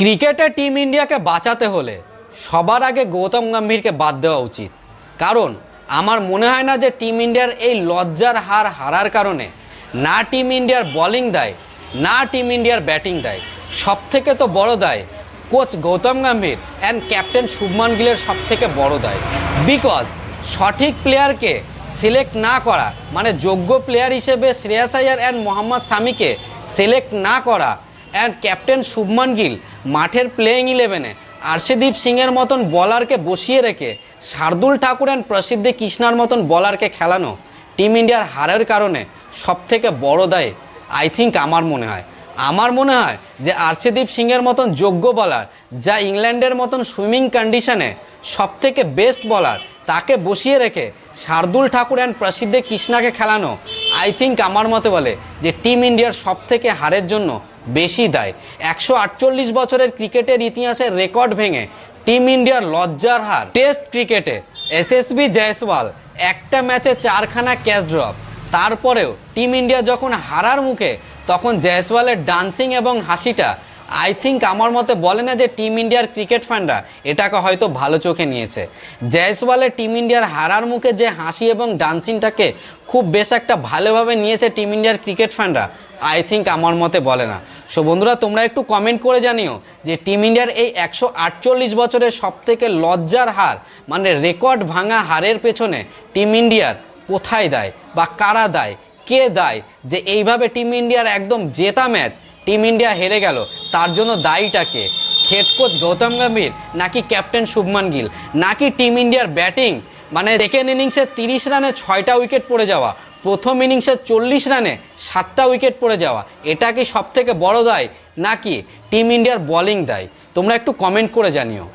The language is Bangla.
ক্রিকেটে টিম ইন্ডিয়াকে বাঁচাতে হলে সবার আগে গৌতম গম্ভীরকে বাদ দেওয়া উচিত। কারণ আমার মনে হয় না যে টিম ইন্ডিয়ার এই লজ্জার হার হারার কারণে না টিম ইন্ডিয়ার বোলিং দায় না টিম ইন্ডিয়ার ব্যাটিং দায়, সবথেকে তো বড় দায় coach Gautam Gambhir and captain Shubman গিলের সবথেকে বড় দায়। বিকজ সঠিক প্লেয়ারকে সিলেক্ট না করা, মানে যোগ্য প্লেয়ার হিসেবে শ্রেয়াস আইয়ার অ্যান্ড মোহাম্মদ শামিকে সিলেক্ট না করা, অ্যান্ড ক্যাপ্টেন শুভমান গিল মাঠের প্লেয়িং ইলেভেনে আর্শদীপ সিংয়ের মতন বলারকে বসিয়ে রেখে শার্দুল ঠাকুর অ্যান্ড প্রসিদ্ধ কৃষ্ণার মতন বলারকে খেলানো টিম ইন্ডিয়ার হারের কারণে সবথেকে বড় দায় আই থিঙ্ক আমার মনে হয় যে আর্শদীপ সিংয়ের মতন যোগ্য বলার, যা ইংল্যান্ডের মতন সুইমিং কন্ডিশনে সবথেকে বেস্ট বলার, তাকে বসিয়ে রেখে শার্দুল ঠাকুর অ্যান্ড প্রসিদ্ধ কৃষ্ণাকে খেলানো আই থিঙ্ক আমার মতে বলে যে টিম ইন্ডিয়ার সবথেকে হারের জন্য বেশি দায়। 148 বছরের ক্রিকেটের ইতিহাসের রেকর্ড ভেঙে টিম ইন্ডিয়ার লজ্জার হার। টেস্ট ক্রিকেটে এসএসবি জয়সওয়াল একটা ম্যাচে 4খানা ক্যাচ ড্রপ, তারপরেও টিম ইন্ডিয়া যখন হারার মুখে তখন জয়সওয়ালের ডান্সিং এবং হাসিটা আই থিঙ্ক আমার মতে বলে না যে টিম ইন্ডিয়ার ক্রিকেট ফ্যানরা এটাকে হয়তো ভালো চোখে নিয়েছে। জয়সওয়ালের টিম ইন্ডিয়ার হারার মুখে যে হাসি এবং ডান্সিংটাকে খুব বেশ একটা ভালোভাবে নিয়েছে টিম ইন্ডিয়ার ক্রিকেট ফ্যানরা আই থিঙ্ক আমার মতে বলে না। সো বন্ধুরা, তোমরা একটু কমেন্ট করে জানিও যে টিম ইন্ডিয়ার এই 148 বছরের সবথেকে লজ্জার হার, মানে রেকর্ড ভাঙা হারের পেছনে টিম ইন্ডিয়ার কোথায় দায় বা কারা দায়, কে দায় যে এইভাবে টিম ইন্ডিয়ার একদম জেতা ম্যাচ টিম ইন্ডিয়া হেরে গেল, তার জন্য দায়ীটাকে হেড কোচ গৌতম গম্ভীর নাকি ক্যাপ্টেন শুভমান গিল নাকি টিম ইন্ডিয়ার ব্যাটিং, মানে সেকেন্ড ইনিংসে 30 রানে 6টা উইকেট পড়ে যাওয়া, প্রথম ইনিংসে 40 রানে 7টা উইকেট পড়ে যাওয়া, এটা কি সবথেকে বড় দায় নাকি টিম ইন্ডিয়ার বোলিং দায়? তোমরা একটু কমেন্ট করে জানিও।